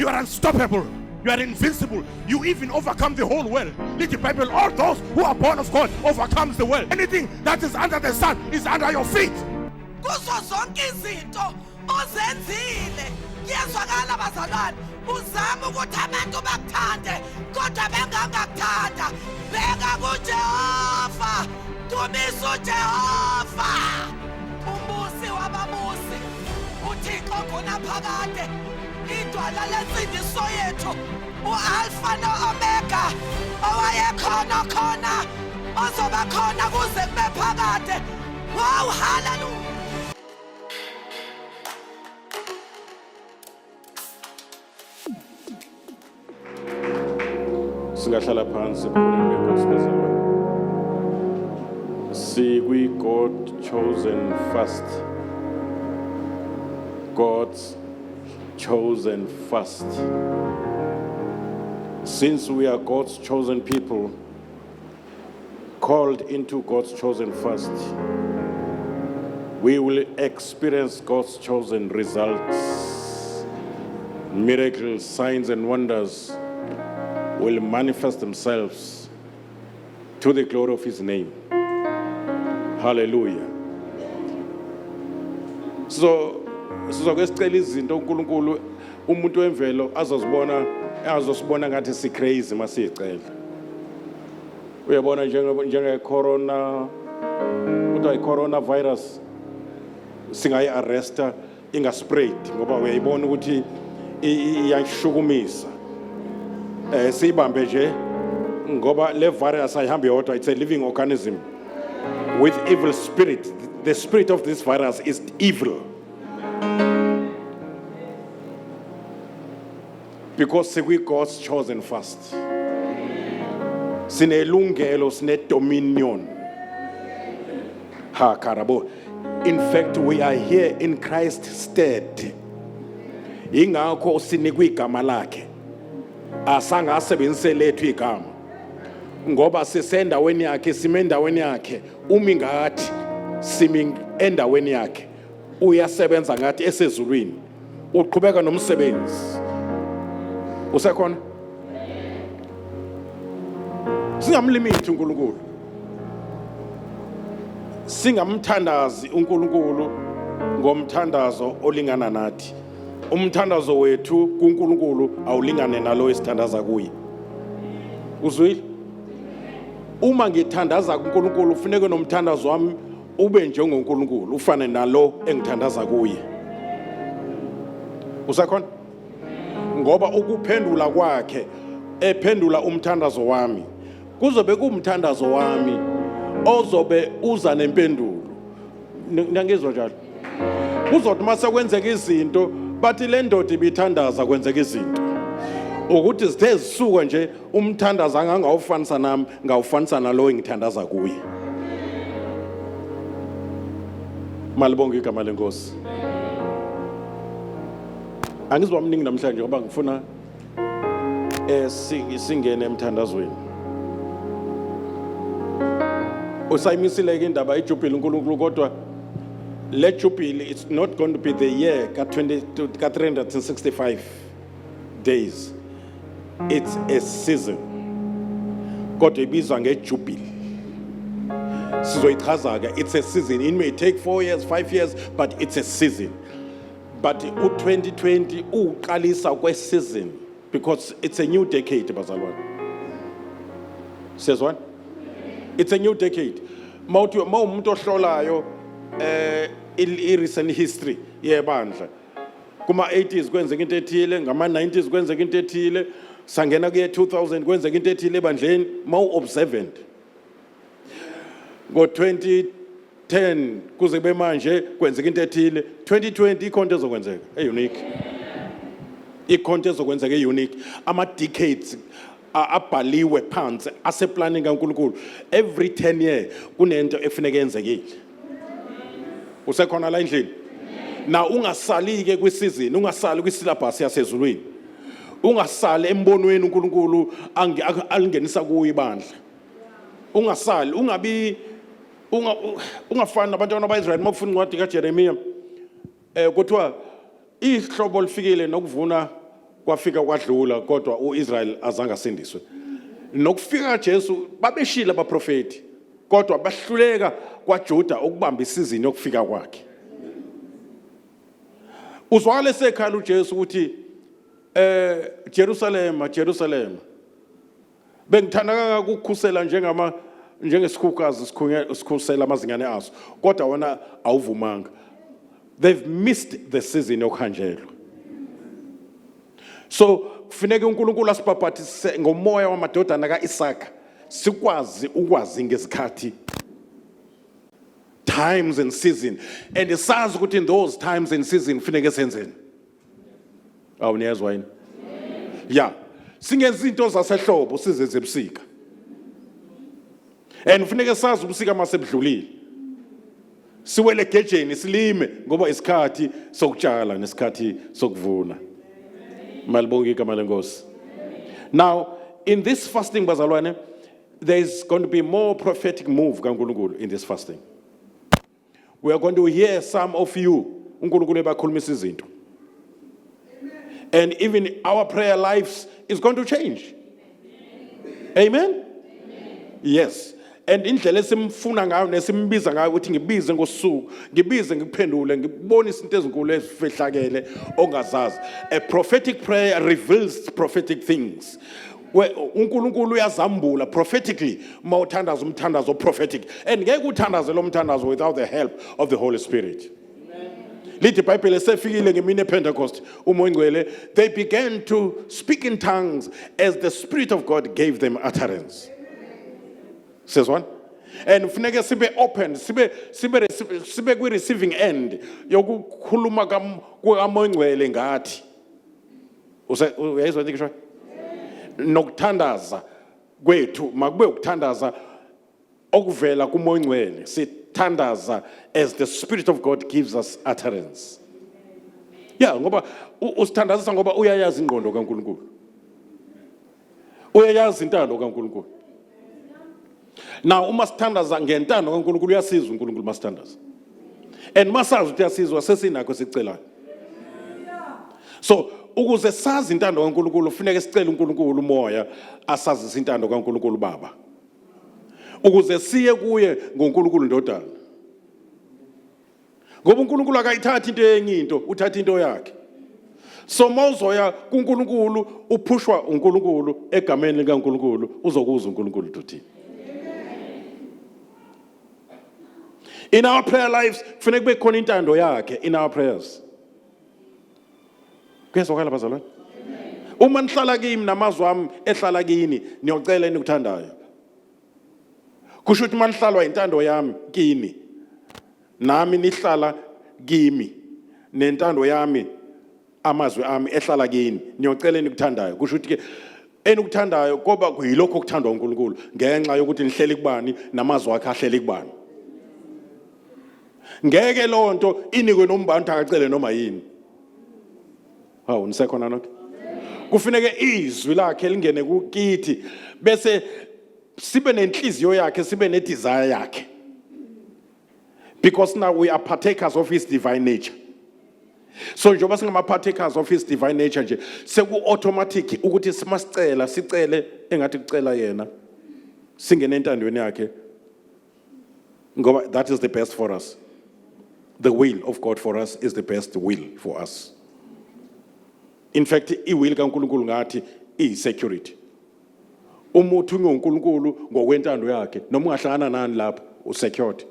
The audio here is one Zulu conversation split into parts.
You are unstoppable. You are invincible. You even overcome the whole world. Let the Bible, all those who are born of God overcomes the world. Anything that is under the sun is under your feet. Kuzo zonke izinto ozenzile yezwakala bazalwane uzama ukuthi abantu bakuthande kodwa bengangakuthanda beka kuJehova dumisa uJehova umusi wabamusi uThixo khona phakade idwala lensindiso yethu uAlpha noOmega owayekhona khona ozoba khona kuze kube phakade. Wow, hallelujah. Singahlala phansi khona ngekosibazalwane. Sikwi God chosen first. God's chosen first. Since we are God's chosen people, called into God's chosen first, we will experience God's chosen results. Miracles, signs, and wonders will manifest themselves to the glory of His name. Hallelujah. So sizocela izinto uNkulunkulu umuntu wemvelo azosibona ngathi si crazy masicela. Uyabona njenge corona kuthiwa i-coronavirus singayi-arresta inga-spread ngoba uyayibona ukuthi iyashukumisa. Siyibambe nje ngoba le virus ayihambi yodwa, it's a living organism with evil spirit. The spirit of this virus is evil. Because we God's chosen first. Sinelungelo, sine dominion. Ha karabo. In fact, we are here in Christ's stead. Ingakho sinikwe igama lakhe. Asanga asebenzise lethu igama. Ngoba sisendaweni yakhe, simendaweni yakhe, umi ngathi simi endaweni yakhe. Uyasebenza ngathi esezulwini. Uqhubeka nomsebenzi. Usekhona? Singamlimiti uNkulunkulu. Singamthandazi uNkulunkulu ngomthandazo olingana nathi. Umthandazo wethu kuNkulunkulu awulingane nalo esithandaza kuye. Uzwile? Uma ngithandaza kuNkulunkulu ufuneka nomthandazo wami ube njengoNkulunkulu, ufane nalo engithandaza kuye. Usekhona? Ngoba ukuphendula kwakhe ephendula umthandazo wami kuzobe kumthandazo wami ozobe uza nempendulo. Ngiyangizwa njalo. Kuzothi mase kwenzeka izinto bathi le ndoda ibithandaza kwenzeka izinto. Ukuthi sithe zisuka nje umthandazo angangawufanisa nami ngawufanisa nalo engithandaza kuye. Malibonga igama lenkosi. Angizwa mningi namhlanje ngoba ngifuna singene emthandazweni. Usayimisile ke indaba eJubile uNkulunkulu kodwa le Jubilee, it's not going to be the year ka 365 days. It's a season. Kodwa ibizwa ngeJubilee. Sizoyichaza ke, it's a season. It may take 4 years, 5 years, but it's a season. But u-2020 uqalisa kwe-season because it's a new decade, bazalwane. Says what? It's a new decade. Mawumuntu ohlolayo i-recent history yebandla. Kuma-80s kwenzeka into ethile, ngama-90s kwenzeka into ethile, sangena kuye 2000 kwenzeka into ethile ebandleni, mawu-observant. Ngo-2010 kuze kube manje kwenzeka into ethile, 2020 ikhonto ezokwenzeka e-unique. Ikhonto ezokwenzeka e-unique. Ama-decades abhaliwe phansi aseplanning kaNkulunkulu. Every 10 years kunento efuneka yenzekile. Usekhona la endlini? Na ungasali ke kwisizini, ungasali kwisyllabus yasezulwini. Ungasali embonweni uNkulunkulu alingenisa kuyo ibandla. Ungasali, ungabi ungafana nabantwana baIsrael makufuna incwadi kaJeremiya. Kuthiwa ihlobo lifikile nokuvuna kwafika kwadlula kodwa uIsrael azange asindiswe. Nokufika kaJesu babeshila abaprofeti kodwa bahluleka kwaJuda ukubamba isizini yokufika kwakhe. Uzwakala esekhala uJesu ukuthi Jerusalem, Jerusalem, bengithanda kangaka ukukhusela njengesikhukazi sikhusela amazinyane aso kodwa wona awuvumanga. They've missed the season yokhanjelwa. So kufuneka uNkulunkulu asibhabhathise ngomoya wamadodana kaIsaka sikwazi ukwazi ngezikhathi, times and season, and sazi ukuthi in those times and season kufuneka senzeni. Awuniyezwa yini? Yeah, singenza izinto zasehlobo size ebusika, and kufuneka sazi ubusika masebudlulile siwele egejeni silime ngoba isikhathi sokutshala nesikhathi sokuvuna. Malibonge igama lenkosi. Now in this fasting bazalwane, there is going to be more prophetic move kaNkulunkulu in this fasting. We are going to hear some of you uNkulunkulu ebakhulumisa izinto, and even our prayer lives is going to change. Amen. Yes. And indlela esimfuna ngayo nesimbiza ngayo ukuthi ngibize ngosuku, ngibize ngikuphendule, ngibonise izinto ezinkulu ezifehlakele ongazazi. A prophetic prayer reveals prophetic things. uNkulunkulu uyazambula prophetically mawuthandaza umthandazo prophetic, and ngeke uthandaze lo mthandazo without the help of the Holy Spirit. Lithi iBhayibheli esefikile ngemini ePentecost uMoya Ngcwele, they began to speak in tongues as the Spirit of God gave them utterance. Says one. And ufuneka sibe open, sibe kwi receiving end yokukhuluma kaMoya Ngcwele ngathi. Uyayizwa into ngisho? Nokuthandaza kwethu makube ukuthandaza okuvela kuMoya Ngcwele. Sithandaza as the Spirit of God gives us utterance. Yeah, ngoba usithandazisa ngoba uyayazi ingqondo kaNkulunkulu. Uyayazi intando kaNkulunkulu. Now uma sithandaza ngentando kaNkulunkulu uyasizwa uNkulunkulu masithandaza. And masazi ukuthi uyasizwa sesinakho sicelayo. So ukuze sazi intando kaNkulunkulu kufanele sicele uNkulunkulu umoya asazise intando kaNkulunkulu Baba. Ukuze siye kuye ngoNkulunkulu Ndodana. Ngoba uNkulunkulu akayithathi into yenye into, uthatha into yakhe. So mawuzoya kuNkulunkulu uphushwa uNkulunkulu egameni likaNkulunkulu uzokuzwa uNkulunkulu uthini. In our prayer lives kufanele kube khona intando yakhe in our prayers. Kuyezwakala bazalwane? Uma nihlala kimi namazwi ami ehlala kini niyocela enikuthandayo. Kusho ukuthi manihlalwa intando yami kini nami nihlala kimi nentando yami amazwi ami ehlala kini niyocela enikuthandayo. Kusho ukuthi ke enikuthandayo ngoba kuyilokho okuthandwa uNkulunkulu ngenxa yokuthi nihleli kubani namazwi akhe ahleli kubani. Ngeke lonto inikwe nombantu akacele noma yini. Hawu nisekhona nokho? Kufanele izwi lakhe lingene kukithi bese sibe nenhliziyo yakhe, sibe nedesire yakhe. Because now we are partakers of his divine nature. So njengoba singama partakers of his divine nature nje seku automatic ukuthi simasicela sicele engathi kucela yena singene entandweni yakhe ngoba that is the best for us. The will of God for us is the best will for us. In fact, iwill kaNkulunkulu ngathi security. Umuntu ngoNkulunkulu ngokwentando yakhe noma ungahlangana nani lapha usecured.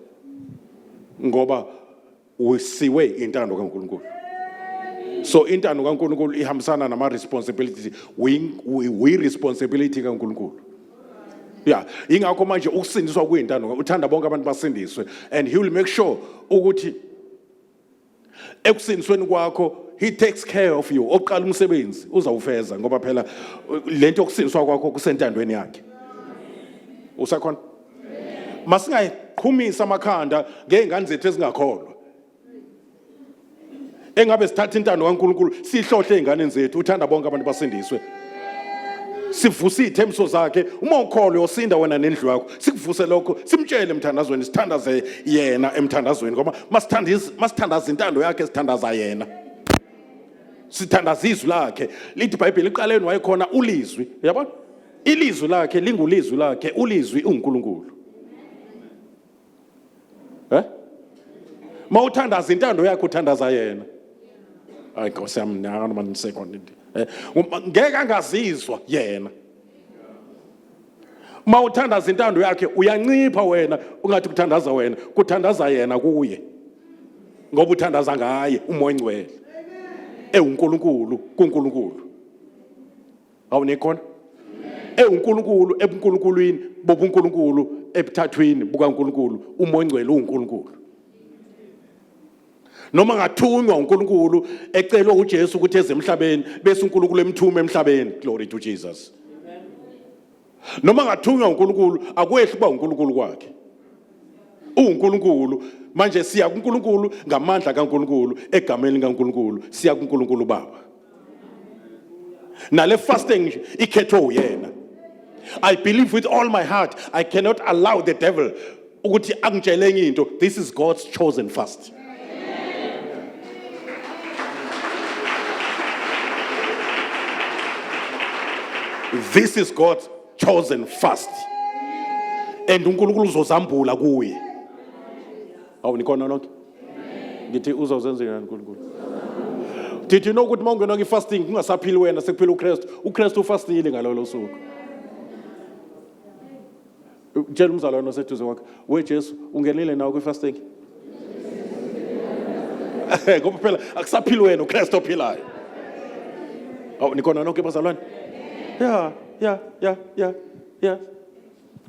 Ngoba usiwe intando kaNkulunkulu. So intando kaNkulunkulu ihambisana nama responsibility, we responsibility kaNkulunkulu. Yeah, ingakho manje ukusindiswa kwintando uthanda bonke abantu basindiswe, and he will make sure ukuthi ekusindisweni kwakho he takes care of you. Oqala umsebenzi uzawufeza ngoba phela lento yokusindiswa kwakho kusentandweni yakhe. Usakhona? Masingayiqhumisa amakhanda ngezingane zethu ezingakholwa. Engabe sithatha intando kaNkulunkulu sihlohle izingane zethu uthanda bonke abantu basindiswe. Sivusa ithembiso zakhe uma ukholwe usinda wena nendlu yakho sikuvuse lokho simtshele emthandazweni sithandaze yena emthandazweni ngoba masithandaza intando yakhe sithandaza yena. sithandaza izwi lakhe. Lithi iBhayibheli eqaleni wayekhona ulizwi, yabona? Ilizwi lakhe lingulizwi lakhe, ulizwi uNkulunkulu. Mawuthandaza intando yakho uthandaza yena. Hayi Nkosi yami noma second. Ngeke angazizwa yena. Mawuthandaza intando yakhe uyancipha wena, ungathi kuthandaza wena, kuthandaza yena kuye. Ngoba uthandaza ngaye umoya ngcwele. uNkulunkulu kuNkulunkulu. Awunikhona? uNkulunkulu ebuNkulunkulwini bobuNkulunkulu ebuthathwini bukaNkulunkulu, umoya ngcwele uNkulunkulu. Noma ngathunywa uNkulunkulu ecelwa uJesu ukuthi eze emhlabeni bese uNkulunkulu emthuma emhlabeni. Glory to Jesus. Noma ngathunywa uNkulunkulu akwehli kuba uNkulunkulu kwakhe. uNkulunkulu manje siya kuNkulunkulu ngamandla kaNkulunkulu, egameni likaNkulunkulu siya kuNkulunkulu Baba. Nale fasting ikhethwe uyena. I believe with all my heart I cannot allow the devil ukuthi angitshele into. This is God's chosen fast. This is God's chosen fast. And uNkulunkulu uzozambula kuye. Awunikhona nonke? Ngithi uzozenza ngani uNkulunkulu? Did you know ukuthi mawungena kwi-fasting kungasaphili wena sekuphila uKristu? uKristu ufastile ngalolo suku. Tshela umzalwane oseduze kwakhe, we Jesu ungenile nawo kwi-fasting? Ngoba phela akusaphili wena uKristu ophilayo. Awunikhona nonke bazalwane? Yeah.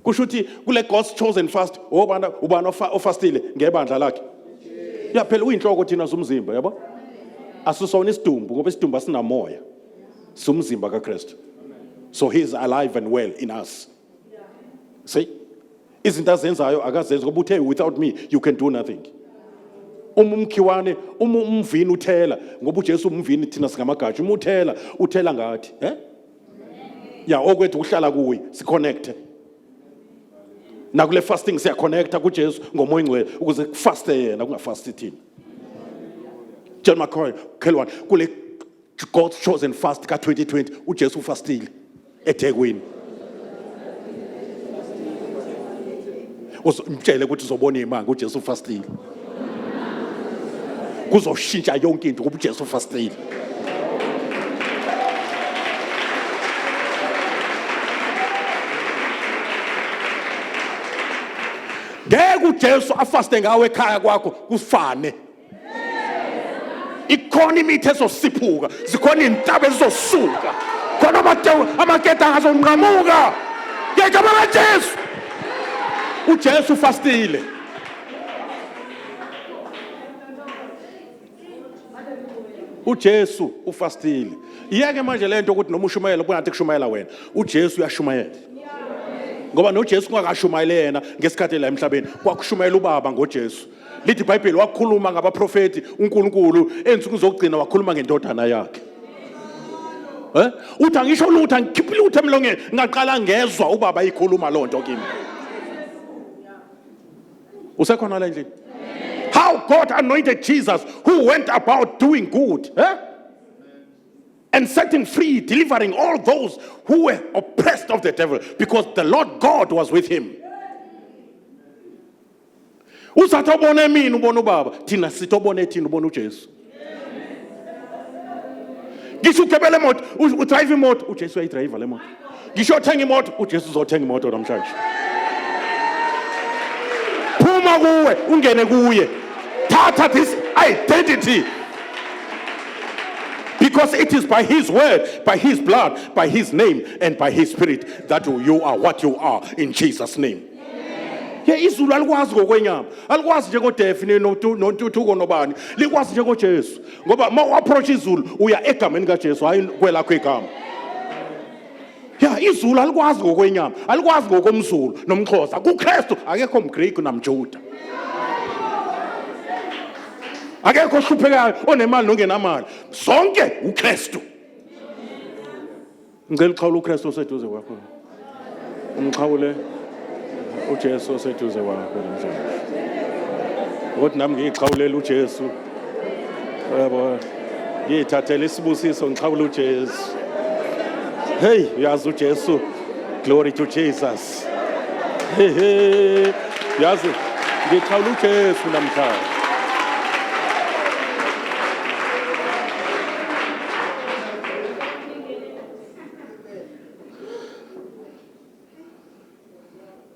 Kusho ukuthi kule God's chosen fast, ubani ofastile ngebandla lakhe. Yeah, phela uyinhloko thina somzimba, yabo? Asusona isidumbu ngoba isidumbu asinamoya. Somzimba kaKristu. So he is alive and well in us. See? Izinto azenzayo akazenzi ngoba uthe without me you can do nothing. Umkhiwane umvini uthela ngoba uJesu umvini thina singamagatsha. Uthela ngathi, Yeah, okwethu uhlala kuye, si connect. Na kule fasting siya connecta kuJesu ngomoya ngcwele ukuze kufaste yena kungafasti thina. John McCoy, Kelwan, kule God's chosen fast ka 2020 uJesu ufastile eThekwini. Uzomtshela ukuthi uzobona imanga uJesu ufastile. Kuzoshintsha yonke into ngoba uJesu ufastile. Ngeke uJesu afaste ngawe ekhaya kwakho kufane. Ikhona imithi ezosiphuka, zikhona intaba ezizosuka. Khona amaketa angazonqamuka. Ngeke bakaJesu. uJesu ufastile. uJesu ufastile. Iyeke manje lento ukuthi noma ushumayela kungathi kushumayela wena. uJesu uyashumayela. Ngoba noJesu kungakashumayele yena ngesikhathi la emhlabeni kwakushumayela uBaba ngoJesu. Lithi iBhayibheli wakhuluma ngabaprofeti uNkulunkulu ensuku zokugcina wakhuluma ngendodana yakhe. Uthi angisho lutho angikhiphi lutho emlongeni ngaqala ngezwa uBaba ikhuluma lonto kimi. Usekhona la endlini? How God anointed Jesus who went about doing good, and setting free, delivering all those who were oppressed of the devil, because the Lord God was with him. Usathi ubone mina ubona uBaba, thina sithi ubone thina ubona uJesu. Ngisho ukebele imoto, udrive imoto, uJesu uyayidrive le moto. Ngisho uthenga imoto, uJesu uzothenga imoto namhlanje. Phuma kuwe, ungene kuye. Thatha this identity. Because it is by his word, by his blood, by his name, and by his spirit that you are what you are in Jesus' name. Yeah, izulu alikwazi ngokwenyama. Alikwazi nje ngoDefine noNtuthuko nobani. Likwazi nje ngoJesu. Ngoba ma approach izulu uya egameni kaJesu hayi kwelakho igama. Yeah, izulu alikwazi ngokwenyama. Alikwazi ngokomzulu nomXhosa. kuKristu akekho umGreek namJuda. Akekho ohluphekayo onemali nongenamali. Sonke uKristu. Ngicela uqhawule uKristu oseduze kwakho. Umqhawule uJesu oseduze kwakho namhlanje. Ukuthi nami ngiqhawulela uJesu. Yebo. ngiyithathela isibusiso ngiqhawula uJesu. Hey, uyazi uJesu. Glory to Jesus. Hey, yazi ngiqhawula uJesu namhlanje.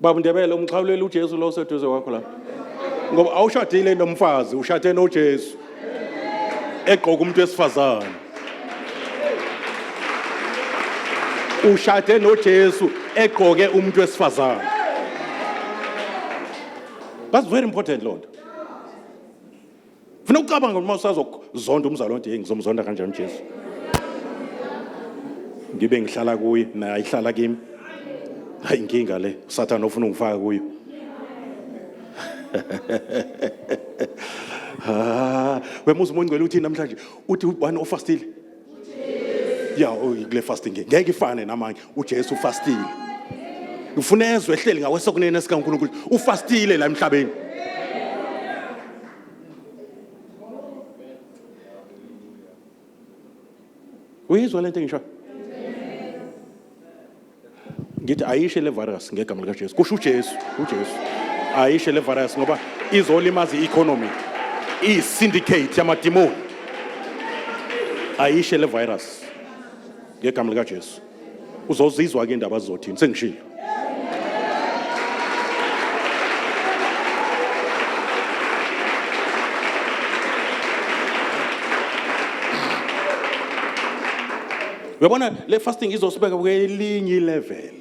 Baba Ndebele umxhawulela uJesu lo seduze wakho la. Ngoba awushadile nomfazi, ushade noJesu. Egqoka umuntu wesifazane. Ushade noJesu egqoke umuntu wesifazane. That's very important, Lord. Funa ucabanga uma usazokuzonda umzalo onke ngizomzonda kanjani uJesu. Ngibe ngihlala kuye naye ihlala kimi. Hayi inkinga le uSathane ofuna ungifaka kuyo. Wemuzi uMngcwele uthi namhlanje uthi ubani ofastile? Ya kule fasting ngeke ifane namanye uJesu ufastile. Ufuna ezwe ehleli ngawesokunene sikaNkulunkulu ufastile la emhlabeni. Uyizwa lento ngisho? Ngithi ayishe le virus ngegama lika Jesu. Kusho uJesu. Ayishe le virus ngoba izolimaza i-economy. I-syndicate yamadimoni. Ayishe le virus ngegama lika Jesu. Uzozizwa ke indaba zizothini sengishilo. Uyabona le fasting izosibeka kwelinye level.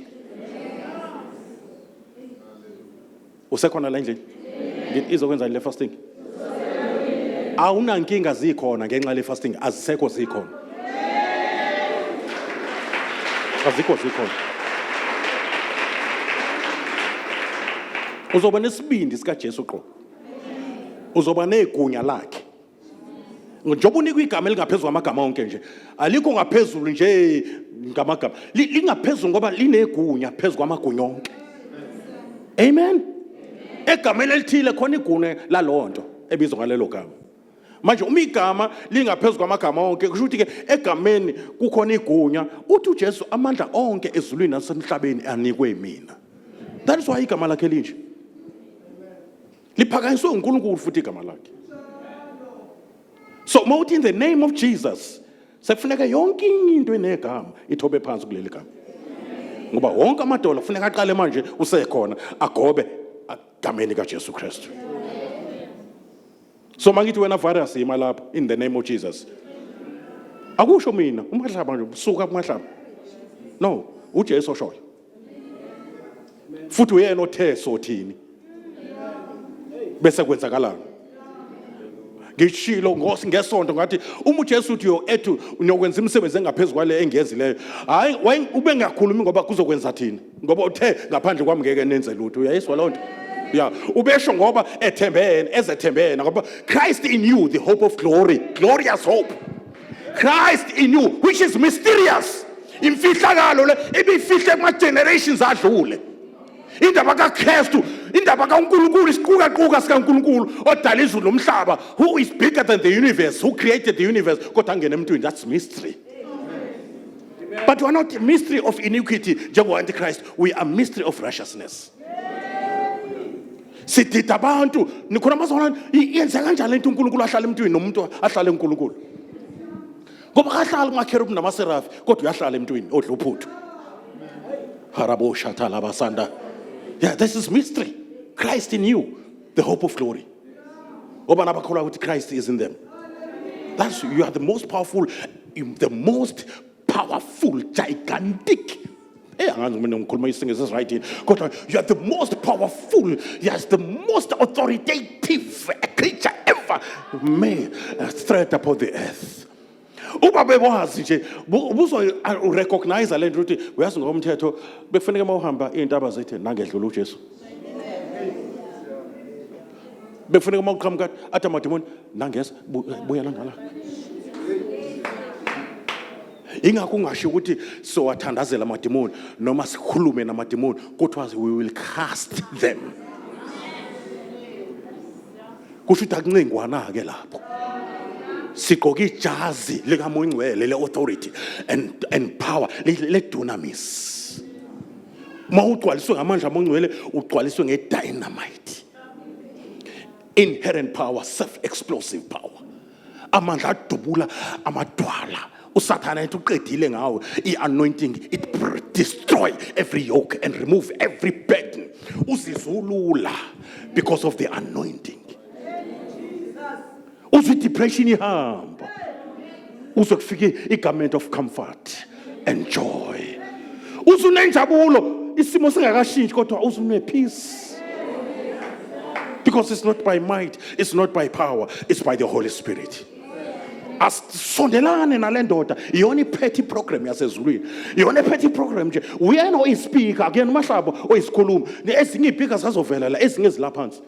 Usekhona la endlini? Izokwenza le fasting. Awunankinga zikhona ngenxa le fasting azisekho zikhona. Azikho zikhona. Uzoba nesibindi sika Jesu qho. Uzoba negunya lakhe. Njengoba unikwa igama elingaphezulu kwamagama onke nje. Alikho ngaphezulu nje ngamagama. Lingaphezulu ngoba linegunya phezulu kwamagunya onke. Amen. Egameni elithile khona igunya lalonto ebizwa ngalelo gama. Manje uma igama lingaphezulu kwamagama onke kusho ukuthi ke egameni kukhona igunya uthi uJesu amandla onke ezulwini nasemhlabeni anikwe mina. That is why igama lakhe linje. Liphakanyiswe uNkulunkulu futhi igama lakhe. So mawuthi in the name of Jesus sekufuneka yonke into enegama ithobe phansi kuleli gama. Ngoba wonke amadola kufuneka aqale manje usekhona agobe egameni kaJesu Kristu. So mangithi wena virus ima lapha in the name of Jesus. Akusho mina umahlaba nje usuka kumahlaba. No, uJesu oshoyo. Futhi uyena othe sothini. Bese kwenzakalana. Ngishilo ngesonto ngathi uma uJesu uthi yo ethu unokwenza imisebenzi engaphezulu kwale engezileyo. Hayi ube ngakhulumi ngoba kuzokwenza thini. Ngoba uthe ngaphandle kwami ngeke nenze lutho. Uyayizwa lonto? Yeah, ubesho ngoba ezethembene ngoba Christ in you the hope of glory, glorious hope. Christ in you which is mysterious. Imfihlakalo le ibifihle kuma generations adlule. Indaba kaKristu, indaba kaNkulunkulu isiquka sikaNkulunkulu odala izulu nomhlaba, who is bigger than the universe, who created the universe, kodwa angene emntwini, that's mystery. But we are not a mystery of iniquity njengo Antichrist, we are mystery of righteousness. Sidida abantu nikhona mazona yenza kanjani lento uNkulunkulu ahlala emntwini nomuntu ahlala eNkulunkulu. Ngoba kahlala kumakerubhi namaserafi kodwa uyahlala emntwini odla uphuthu. Harabo shatala basanda. Yeah, this is mystery. Christ in you, the hope of glory. Oba nabakholwa ukuthi Christ is in them. That's you are the most powerful, gigantic. You are the most powerful, yes, the most authoritative creature ever made straight upon the earth. Uba bewazi nje ubuzo recognize le nto ukuthi uyazi ngomthetho bekufanele mawuhamba izintaba zethu nangedlula uJesu. Bekufanele mawuqhamuka athi amadimoni nangeza buya ngala. Ingakho ungasho ukuthi sowathandazela amadimoni noma sikhulume namadimoni kodwa we will cast them. Kusho ukuthi akuncengwana ke lapho. sigqoka ijazi likamoya ingcwele le-authority and power le-dunamis. Ma ugcwaliswe ngamandla amoya ingcwele ugcwaliswe nge-dynamite, inherent power, self-explosive power. Amandla adubula amadwala. Usathana ethi uqedile ngawo i-anointing, it destroy every yoke and remove every burden. Uzizulula because of the anointing. Uzwi depression ihamba. Uzokufika i-garment of comfort and joy. Uzunenjabulo, isimo singakashintshi kodwa uzune peace. Because it's not by might, it's not by power, it's by the Holy Spirit. As sondelane nalendoda iyona petty program yasezulwini, iyona petty program nje. Uyena oyispeaker again mahlabo oyisikhulumi, ezinye iphika zazovela la, ezinye ezilaphansi.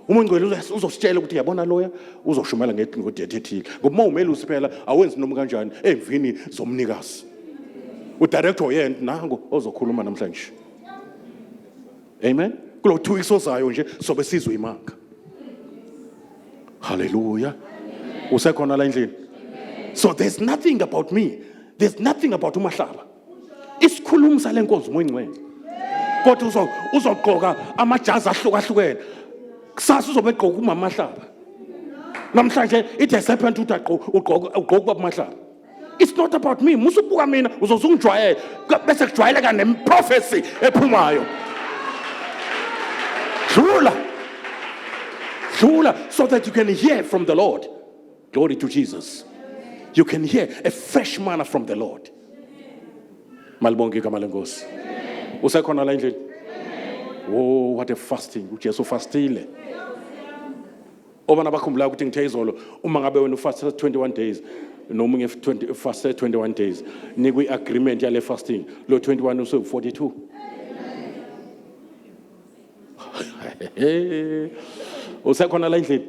Umuntu ngwele uzositshela ukuthi yabona loya uzoshumela ngodethe ethile. Ngoba umele usiphela awenzi noma kanjani emvini zomnikazi. Udirector yena nango ozokhuluma namhlanje. Amen. Kulo 2 weeks ozayo nje sobe sizwe imanga. Hallelujah. Usekhona la endlini. So there's nothing about me. There's nothing about uMahlaba. Isikhulumi sale nkonzo umoya ingcwele. Kodwa uzogqoka amajazi ahlukahlukene. Kusasa uzobe egqoka uMahlaba. Namhlanje it has happened to ugqoka uMahlaba. It's not about me. Musubuka mina uzozungijwayela bese kujwayeleka nemprofessy ephumayo. Dlula so that you can hear from the Lord. Glory to Jesus. You can hear a fresh manna from the Lord. Malibonke igama lenkosi. Usekhona la endlini? Oh, what a fasting. uJesu fastile. Obana bakhumbula ukuthi ngithe izolo uma ngabe wena ufasta 21 days nomunye fast 21 days nikwi agreement yale fasting lo 21 uso 42. Usekhona la endlini?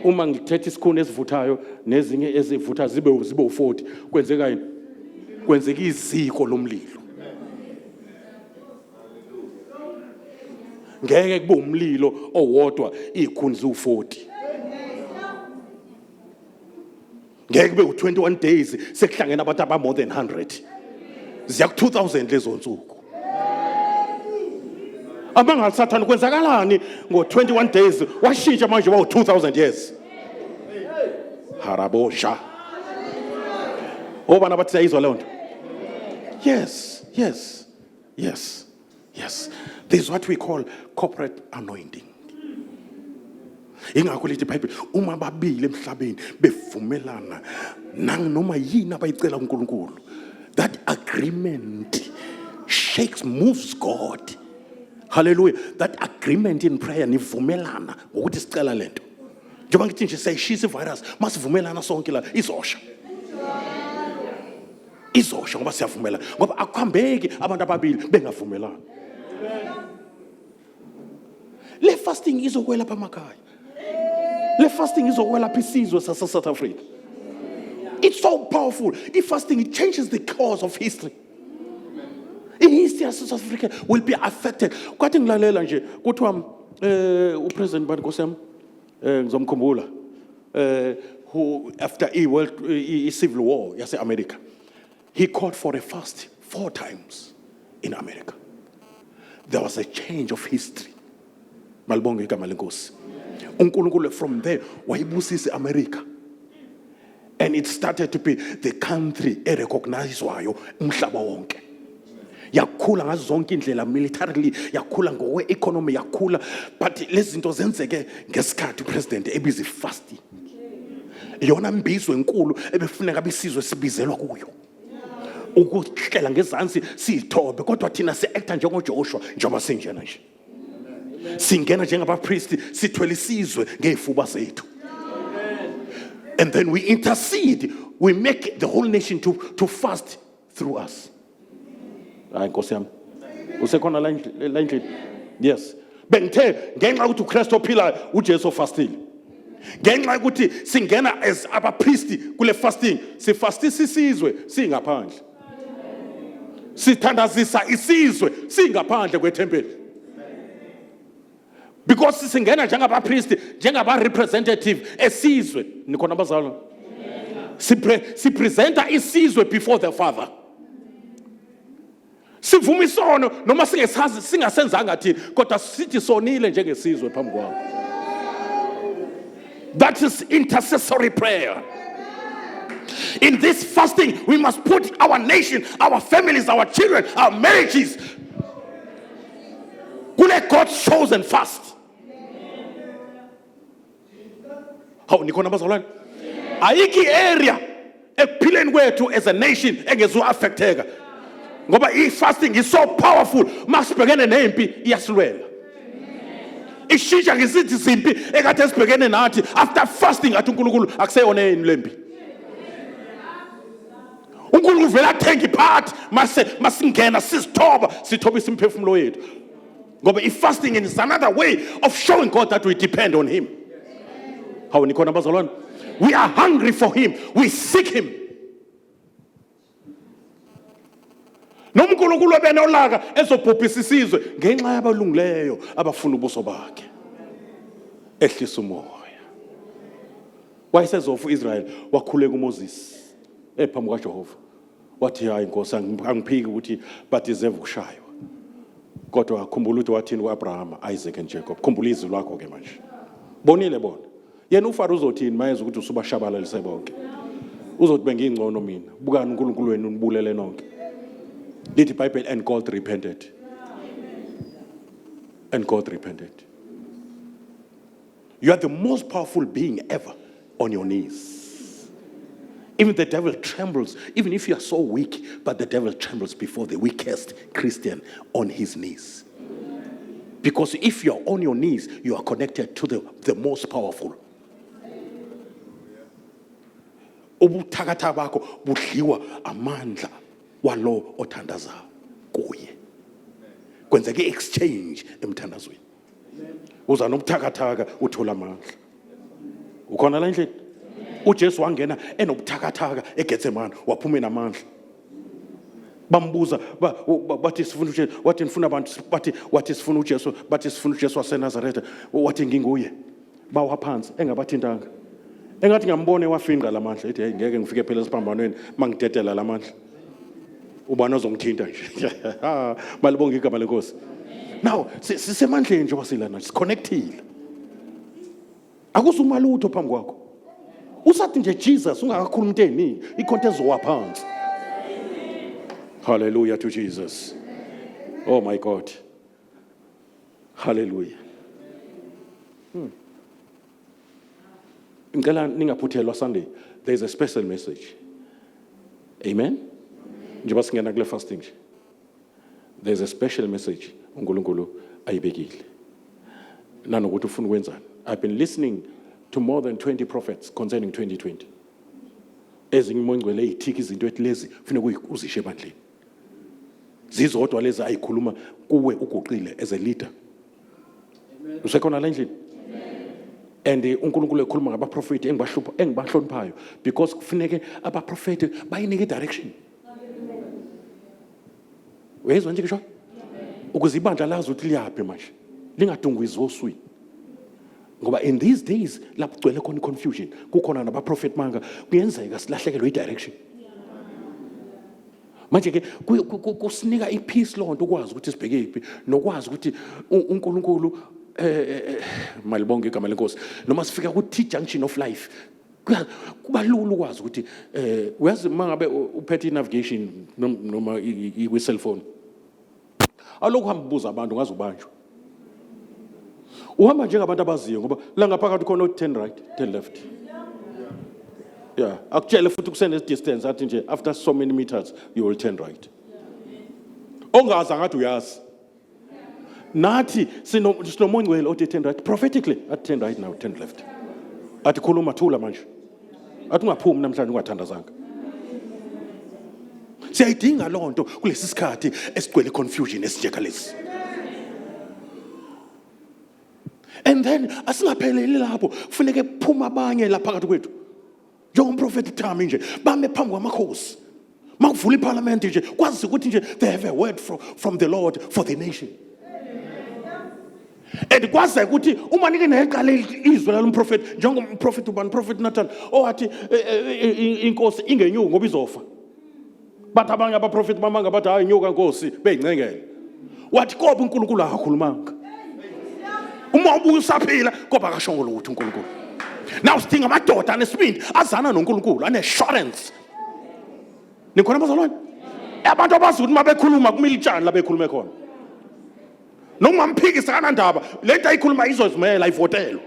Uma ngithethe isikhuni esivuthayo nezinye ezivutha zibe u40 kwenzeka yini? Kwenzeka iziko lomlilo. Ngeke kube umlilo owodwa izikhuni zu40. Ngeke kube u21 days sekuhlangena abantu aba more than 100. Ziya ku 2000 lezo nsuku. Amanga Satan kwenzakalani ngo21 days washintsha manje wa 2000 years. Harabosha. Obana bathi sayizwa le nto. Yes. This is what we call corporate anointing. Ingakho lithi iBhayibheli uma babili emhlabeni bevumelana noma yini abayicela uNkulunkulu, that agreement moves God. Hallelujah. That agreement in prayer nivumelana ngokuthi sicela lento. Njengoba ngithi nje sayishisa ivirus, masivumelana sonke la izosha. Izosha ngoba siyavumelana. Ngoba akuhambeki abantu ababili bengavumelana. Le fasting izokwelapha emakhaya. Le fasting izokwelapha isizwe South Africa. It's so powerful. The fasting, it changes the course of history. In history of South Africa will be affected. Kwathi ngilalela nje kuthiwa upresident bani nkosiyami ngizomkhumbula who after a civil war yase-America, he called for a fast 4 times in America. There was a change of history. Malibonge igama lenkosi. uNkulunkulu from there wayibusisa America. And it started to be the country erecognizwayo umhlaba wonke. Yakhula ngazo zonke indlela militarily, yakhula ngowe economy, yakhula, but lezi zinto zenzeke ngesikhathi upresident ebizi fasting. Yona mbizo enkulu ebefuneka bisizwe sibizelwa kuyo. Ukuhlela ngezansi sithobe kodwa thina siacta njengoJoshua njengoba sinjena nje. Singena njengabapriest sithwele isizwe ngezifuba zethu. And then we intercede, we make the whole nation to fast through us. Hayi Nkosi yami. Usekhona la endlini? Yes. Bengithe ngenxa ukuthi uKristu ophila uJesu fastile. Ngenxa ukuthi singena as abapriest kule fasting, sifastisa isizwe singaphandle. Sithandazisa isizwe singaphandle kwethempeli. Because sisingena njengabapriest, njengaba-representative esizwe. Nikhona abazalwane? Sipresenta isizwe before the Father. Sivuma isono noma singesazi singasenzanga thina kodwa sithi sonile njengesizwe phambi kwakho. That is intercessory prayer. In this fasting, we must put our nation, our families, our children, our marriages. Kule God's chosen fast. How nikhona abazalwane? Ayikho area ekuphileni kwethu as a nation engezo affecteka. Ngoba fasting is so powerful. Masibhekene nempi iyasilwela. Ishintsha ngesithi simpi ekade sibhekene nathi after fasting athi uNkulunkulu akuseyona yini lempi. uNkulunkulu vela thenga iphathi masingena sisithoba sithobisa imphefumulo yethu. Ngoba fasting is another way of showing God that we depend on him. How nikhona abazalwane? We are hungry for him. We seek him. NoMkhulunkulu ebenolaka ezobhubhisa isizwe ngenxa yabalungileyo abafuna ubuso bakhe. Ehlisa umoya. Wayesezofu Israel wakhuleka uMoses ephambi kaJehova. Wathi hayi Nkosi angiphiki ukuthi badeserve ukushaywa. Kodwa khumbula ukuthi wathini kuAbraham, Isaac and Jacob. Khumbula izwi lakho ke manje. Bonile bona. Yena uFaro uzothini mayeza ukuthi usubashabalalise bonke. Uzothi bengingcono mina. Bukani uNkulunkulu wenu unibulele nonke. Did the Bible and God repented? And God repented. You are the most powerful being ever on your knees. Even the devil trembles, even if you are so weak, but the devil trembles before the weakest Christian on his knees. Because if you are on your knees, you are connected to the most powerful. Ubuthakathaka bakho budliwa amandla walo othandaza kuye. Kwenzeke exchange emthandazweni. Uza nobuthakathaka uthola amandla. Ukhona la endlini? uJesu wangena enobuthakathaka eGetsemane waphuma enamandla. Bambuza bathi sifuna uJesu, wathi nifuna abantu, wathi sifuna uJesu, bathi sifuna uJesu waseNazaretha, wathi nginguye. Bawa phansi engabathintanga. Engathi ngambone wafinqa lamandla ethi hey ngeke ngifike phela esiphambanweni mangidedela lamandla. Ubani ozongithinta nje. Malibonga igama lenkosi. Now sisemandleni nje wasilana siconnectile. Akusuma lutho phambi kwakho. Usathi nje Jesus ungakakhuluma into eningi ikhonto ezowa phansi. Hallelujah to Jesus. Oh my God. Hallelujah. Ngicela ningaphuthelwa Sunday. There is a special message. Amen. Njengoba singena kule fasting. There is a special message uNkulunkulu ayibekile. Nanokuthi ufuna ukwenzani. I've been listening to more than 20 prophets concerning 2020. Ezingimongcwele ithiki izinto etilezi kufanele uzishe ebandleni. Zizodwa lezi ayikhuluma kuwe uguqile as a leader. Usekhona la endlini? And uNkulunkulu ekhuluma ngabaprofeti engibahloniphayo because kufanele abaprofeti bayinike direction. Wezwa nje kisho? Ukuze ibandla lazi ukuthi liyaphi manje. Lingadungwizwa oswini. Ngoba in these days lapho kugcwele khona confusion, kukhona nabaprofeti manga kuyenzeka silahlekelwe i-direction. Manje ke kusinika ipeace lonto ukwazi ukuthi sibheke iphi nokwazi ukuthi uNkulunkulu malibonga igama lenkosi noma sifika ku T junction of life kuba lula ukwazi ukuthi uyazi mangabe uphethe navigation noma i cellphone alokhu hambuza abantu ngazi ubanjwa uhamba njengabantu abaziyo ngoba la ngaphakathi khona 10 right 10 left. Yeah, akutshele futhi kusene distance athi nje after so many meters you will turn right. Ongaza ngathi uyazi. Nathi sinomongcwele othi 10 right prophetically at 10 right now 10 left. Athi khuluma thula manje. Athi ungaphumi namhlanje ungathandazanga. Siyayidinga lonto kulesi sikhathi esigcwele confusion esinjekalesi. And then asingapheleli lapho kufanele kuphuma abanye lapha phakathi kwethu. Njengomprofeti Thami nje bame phambi kwamakhosi. Makuvula iparliament nje kwazi ukuthi nje they have a word from the Lord for the nation. And kwazeka ukuthi uma nike neqala izwi lomprofeti njengomprofeti ubani prophet Nathan owathi inkosi ingenyuki ngoba izofa. Bathi abanye abaprofeti bamanga bathi hayi inyuka nkosi beyincengele. Wathi koba uNkulunkulu akakhulumanga. Uma ubuye usaphila koba akashongo lutho uNkulunkulu. Now sidinga amadoda anesibindi azana noNkulunkulu ane-assurance. Nikhona bazalwane? Abantu abazi ukuthi mabekhuluma kumele itshani la bekhulume khona. Noma mphikisa kanandaba lento ayikhuluma izozimela ayivotelwe.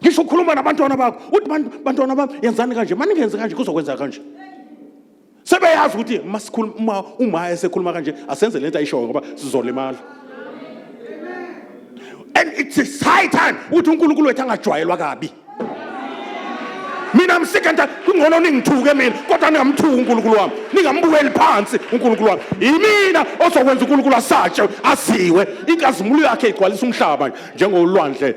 Ngisho ukukhuluma nabantwana bakho uthi bantwana bami yenzani kanje maningenze kanje kuzokwenza kanje. Sebeyazi ukuthi masikhuluma uma esekhuluma kanje asenze lento ayishoyo ngoba sizolimala. And it's high time ukuthi uNkulunkulu wethu angajwayelwa kabi. Mina msikenta kungcono ningithuke mina kodwa ningamthuki uNkulunkulu wami. Ningambukeli phansi uNkulunkulu wami. Yimina ozokwenza uNkulunkulu asatshe asiwe. Inkazimulo yakhe igcwalisa umhlaba njengolwandle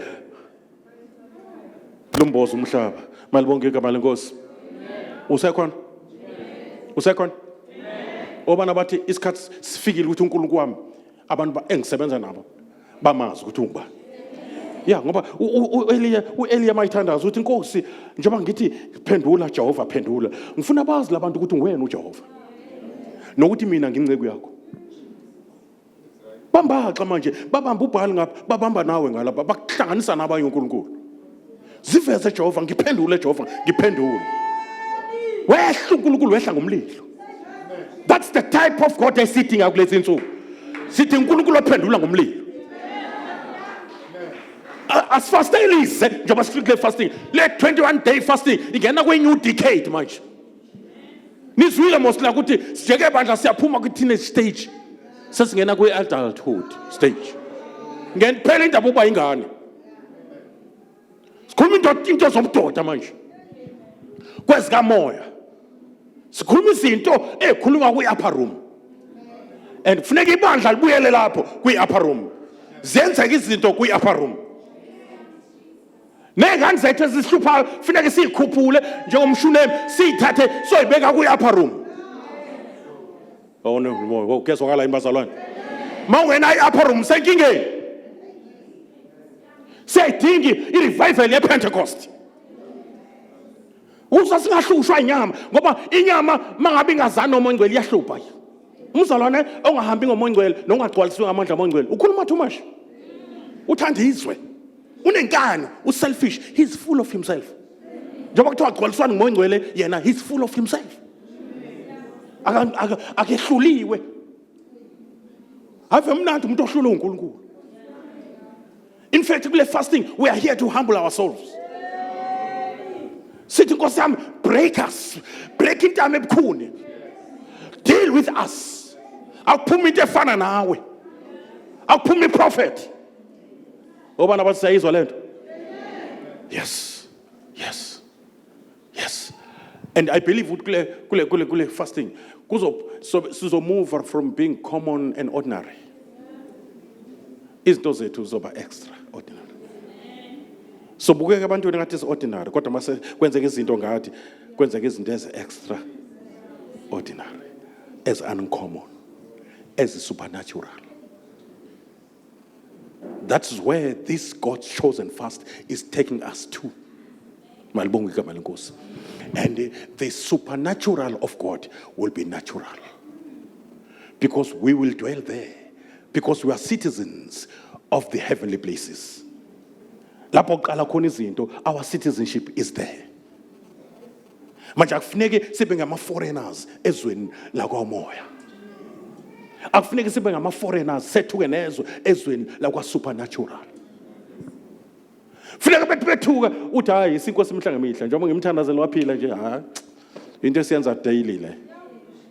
lumboza umhlaba. Malibonke igama lenkosi. Usekhona? Usekhona? Obana bathi isikhathi sifikile ukuthi uNkulunkulu wami abantu engisebenza nabo bamazi ukuthi ungubani. Ya ngoba uEliya mayithandaza uthi inkosi njengoba ngithi phendula Jehova phendula ngifuna bazi labantu ukuthi nguwena uJehova nokuthi mina nginceke yakho bambaxa manje babamba ubhali ngapha babamba nawe ngalapha bakuhlanganisa nabanye uNkulunkulu ziveze Jehova ngiphendule Jehova ngiphendule wehla uNkulunkulu wehla ngomlilo. That's the type of God I sitting akulezi insuku sithi uNkulunkulu ophendula ngomlilo. As fasting is njengoba sifikile fasting le 21-day fasting ingena kwe new decade manje. Nizwile mosla ukuthi sijeke bandla siyaphuma kwi teenage stage sesingena kwi adulthood stage. Ngempela indaba uba ingane. Sikhuluma into zomdoda manje. Kwezika moya. Sikhuluma izinto ekhuluma kwi upper room. And kufuneka ibandla libuyele lapho kwi upper room. Zenzeka izinto kwi upper room. Nengane zethu ezisihluphayo kufuneka sikhuphule njengomshunemi sithathe soyibeka kwi-upper room. No, kezwakala imbazalwane. Mawungena i-upper room senkingeni. Siyayidinga i-revival ye-Pentecost. Usasingahlushwa inyama ngoba inyama mangabe ingazani nomoya ongcwele iyahlupha. Umzalwane ongahambi ngomoya ongcwele nongagcwaliswe ngamandla omoya ongcwele ukhuluma too much. Uthanda izwe. Unenkani, selfish, he's full of himself. Njengoba kuthiwa agcwaliswa ngumoya ongcwele yena he's full of himself. Akehluliwe. Ave mnandi umuntu ohlule uNkulunkulu. In fact, kule fasting we are here to humble ourselves. Sithi Nkosi yami break us. Break intamo ebukhuni. Deal with us. Akuphuma into efana nawe. Akuphuma iprofeti. Obana bathi sayizwa lento? Yes. Yes. Yes. And I believe kule fasting so move from being common and ordinary. Izinto zethu zoba extraordinary. So bukeka abantu ngathi is ordinary kodwa mase kwenzeka izinto ngathi kwenzeka izinto ezi extraordinary, as uncommon, as supernatural. That's where this God's chosen fast is taking us to. And the supernatural of God will be natural. Because we will dwell there. Because we are citizens of the heavenly places. Our citizenship is there. Manje akufuneki sibe ngama-foreigners ezweni lakwamoya. Akufuneki sibe ngama-foreigners sethuke nezwe ezweni lakwa-supernatural. Funeka bethuka uthi hayi isinkosi imihla ngemihla njengoba ngimthandazeli waphila nje hayi into esiyenza daily le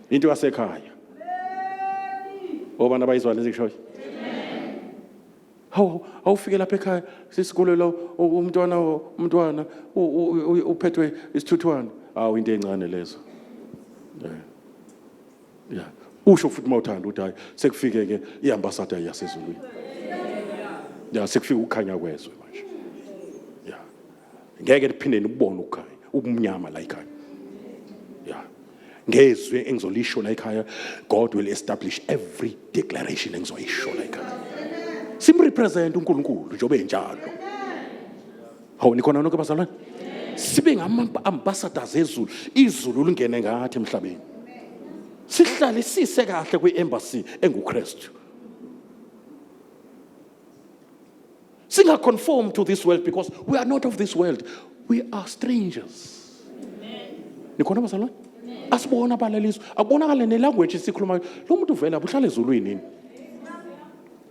into yasekhaya obana bayizwa lezi kushoyo awufike lapha ekhaya sisikole lo umntwana uphethwe isithuthwana into encane lezo yeah usho futhi mawuthanda uthi hayi sekufike ke iambassador yasezulwini yeah sekufike ukukhanya kwezwe manje yeah ngeke liphindeni ubone ukukhanya ubumnyama la ekhaya yeah ngezwe engizolisho la ekhaya God will establish every declaration engizoyisho la ekhaya simrepresent uNkulunkulu njengoba enjalo. Hawu nikhona nonke bazalwane? Sibe ngama-ambassadors ezulu, izulu lingene ngathi emhlabeni. Sihlale sise kahle kwi-embassy enguKristu. Singaconform to this world because we are not of this world. We are strangers. Nikhona bazalwane? Asibona abalaliswa, akubonakala nelanguage esikhulumayo. Lo muntu uvela uhlala ezulwini yini?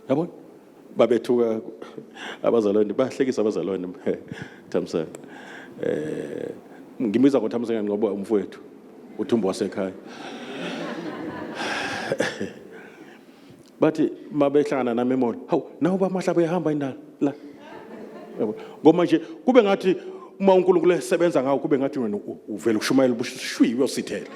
Yabona? Babethuka abazalwane, bahlekisa abazalwane Thamsanqa. Ngimiza ngoThamsanqa ngoba umfowethu uThumbu wasekhaya. Bathi mabehlangana nami emoto, hawu nawo bamahlaba ehamba indala la. Yabo. Ngoba nje kube ngathi uma uNkulunkulu esebenza ngawo kube ngathi wena uvela ushumayela ubushwi uyosithela.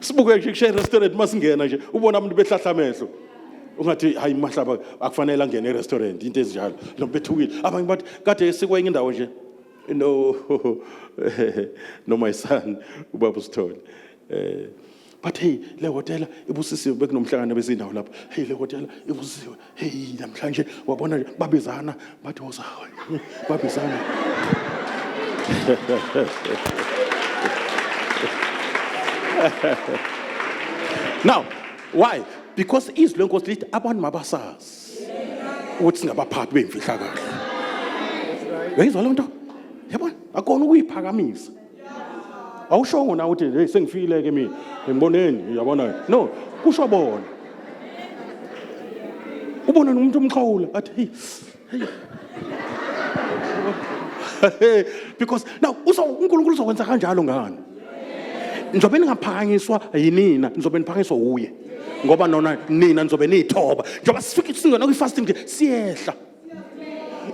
Sibuke nje kushe restaurant masingena nje ubona abantu behlahla amehlo. Ungathi hayi mahlaba akufanele angene e-restaurant into ezinjalo. Lo bethukile. Abanye bathi kade sikwenye indawo nje. No my son ubaba Sithole. But hey le hotel ibusisiwe bekunomhlangano bezindawo lapha. Hey le hotel ibusisiwe. Hey namhlanje wabona babizana bathi wozawe. Babizana. Now, why? Because izwi lenkosi lithi abantu mabasazi ukuthi singabaphathi bemfihlakalo. Uyayizwa lonto? Yabona, akona ukuyiphakamisa. Awushongo na uthi hey sengifikile ke mina. Ngiboneni, uyabona? No, kusho bona. Ubona nomuntu umxhawula athi hey. Because now uNkulunkulu uzokwenza kanjalo ngani? Njobe ningaphakanyiswa yinina, nizobe niphakanyiswa uye. Ngoba nona nina nizobe nithoba. Njoba sifike singena kwi-fasting nje siyehla.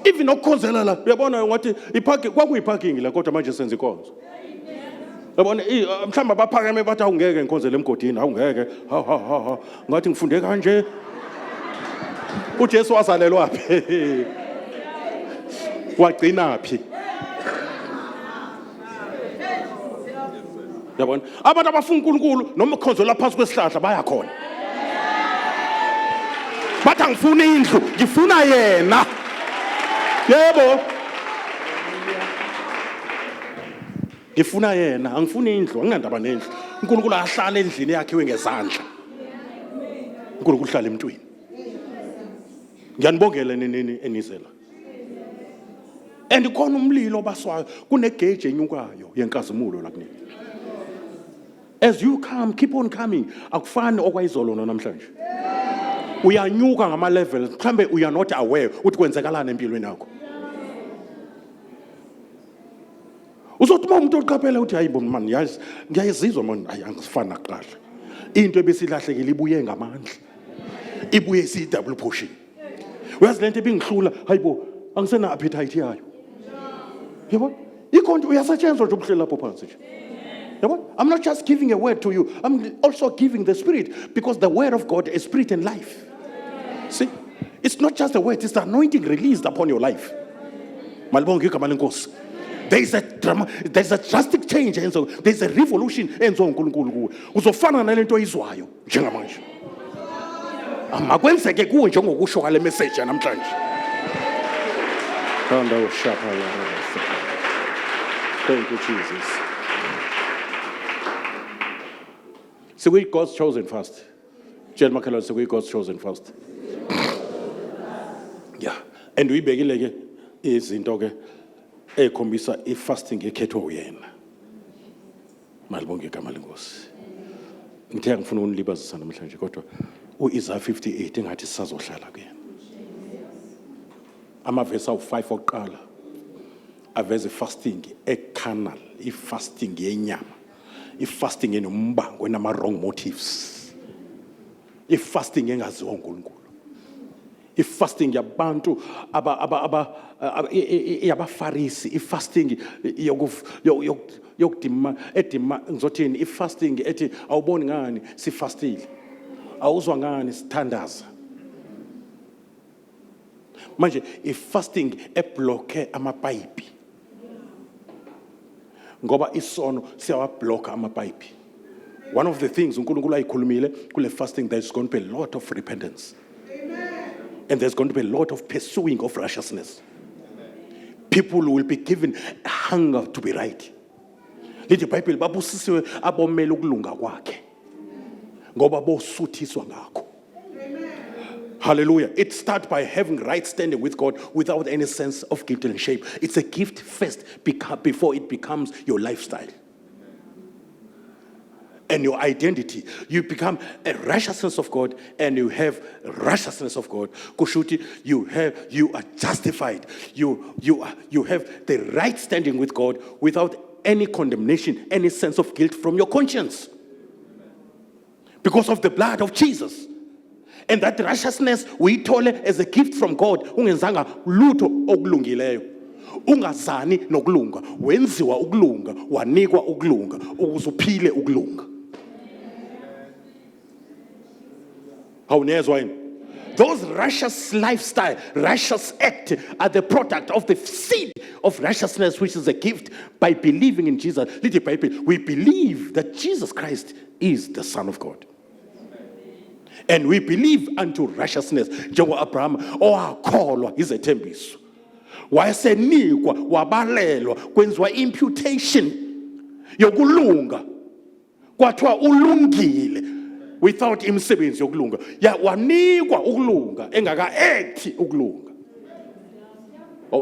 Even ukukhonzela la, uyabona ngathi iparking kwakuyiparking la kodwa manje senza inkonzo. Yabona mhlamba baphakame bathi awungeke ngikhonzele emgodini, awungeke. Ha. Ngathi ngifunde kanje. uJesu wazalelwa phi? Wagcina phi? Yabona abantu abafuna uNkulunkulu noma ukhonzela phansi kwesihlahla baya khona. Bathi angifuni indlu, ngifuna yena. Yebo. Ngifuna yena, angifuni indlu, anginandaba nendlu. uNkulunkulu ahlala endlini yakhe ngezandla. uNkulunkulu uhlala emntwini. Ngiyanibongela nini enizela. And khona umlilo baswayo, kunegauge enyukayo yenkazimulo la kunini. As you come, keep on coming. Akufani okwayizolo namhlanje. Uyanyuka ngama levels. Mhlambe we are not aware ukuthi kwenzekalana empilweni yakho. Uzothi umuntu oqaphela uthi hayi man yazi ngiyayizizwa man ayangifana kuqala. Into ebesilahlekile ibuye ngamandla. Ibuye si double portion. Uyazi lento ebingihlula hayibo angisena appetite yayo. Yebo? Ikhonto uyasetshenzwa nje ubuhle lapho phansi nje. I'm not just giving a word to you. I'm also giving the Spirit because the word of God is spirit and life. See, it's not just a word; it's the anointing released upon your life. There's a drastic change, and so there's a revolution. And so uzofana nalento izwayo njengamanje. Amakwenzeke kuwe njengokusho kale message namhlanje. Thank you, Jesus. So we God's chosen first. Jen Makelo, so we God's chosen first. Yeah. And we begin is in doge e kombisa e fasting ekhetho uyena. Malibonke igama lenkosi. Ngithe ngifuna unilibazisa namhlanje kodwa uIsaiah 58 engathi sisazohlala kuyena. Amavesi awu5 oqala aveze fasting ecarnal, ifasting yenyama. Ifasting enombango enama wrong motives. Ifasting engaziwa uNkulunkulu. Ifasting yabantu yabafarisi, ifasting yokudima edima ngizothini ifasting ethi awuboni ngani sifastile. Awuzwa ngani sithandaza. Manje ifasting eblocke amapipe. Ngoba isono siyawablock amapipe. One of the things uNkulunkulu ayikhulumile kule fasting, there's going to be a lot of repentance. And there's going to be a lot of pursuing of righteousness. People will be given a hunger to be right. Lithi iBhayibheli babusisiwe abomela ukulunga kwakhe ngoba bosuthiswa ngakho. Hallelujah. It starts by having right standing with God without any sense of guilt and shame. It's a gift first before it becomes your lifestyle. And your identity. You become a righteousness of God and you have righteousness of God. Kushuti, you are justified. You have the right standing with God without any condemnation, any sense of guilt from your conscience. Because of the blood of Jesus. And that righteousness we told as a gift from God. Ungenzanga lutho okulungileyo. Ungazani nokulunga. Wenziwa ukulunga, wanikwa ukulunga, ukuze uphile ukulunga. Those righteous lifestyle, righteous act are the product of the seed of righteousness, which is a gift by believing in Jesus. Little people, we believe that Jesus Christ is the Son of God. And we believe unto righteousness. Njengoba Abraham owakholwa izethembiso. Wayesenikwa wabalelwa kwenziwa imputation yokulunga. Kwathiwa ulungile without imisebenzi yokulunga. Ya wanikwa ukulunga engaka-act ukulunga.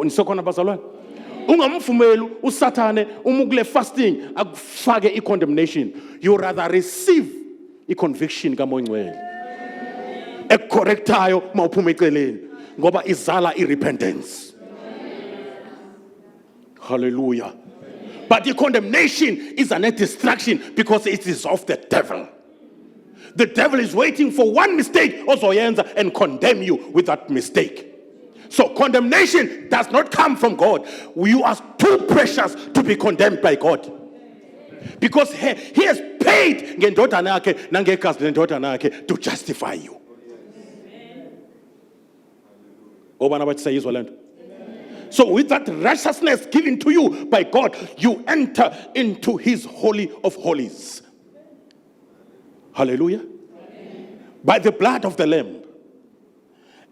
Nisekhona bazalwane? Ungamvumeli uSathane umukule fasting akufake i-condemnation. You rather receive i-conviction kaMoya Ngcwele. Ecorrectayo mawuphuma eceleni ngoba izala i-repentance. Hallelujah. But the condemnation is a distraction because it is of the devil. The devil is waiting for one mistake ozoyenza and condemn you with that mistake. So condemnation does not come from God. You are too precious to be condemned by God. Because he has paid ngendodana yakhe nangegazi lendodana yakhe to justify you. So with that righteousness given to you by God, you enter into his holy of holies. Hallelujah. By the blood of the Lamb.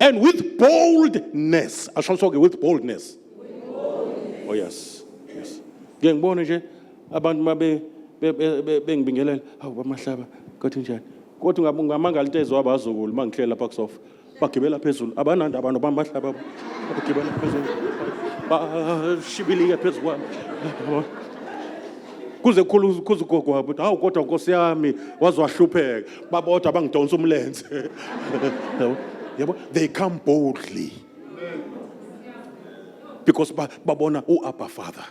And with boldness. I shall say with boldness. Oh yes. Yes. Ngiyangibona nje abantu mabe bengibingelela awu bamahlaba kodwa njani. Kodwa ungamangala into ezwa abazukulu mangihlela lapha kusofa. Bagibela phezulu abanandi abantu bamahlaba bagibela phezulu. Bashibilika phezulu kwami. Kuze ugogo wabo hawu kodwa Nkosi yami wazwahlupheka babodwa bangidonsa umlenze. Yabo, they come boldly. Because babona Abba Father.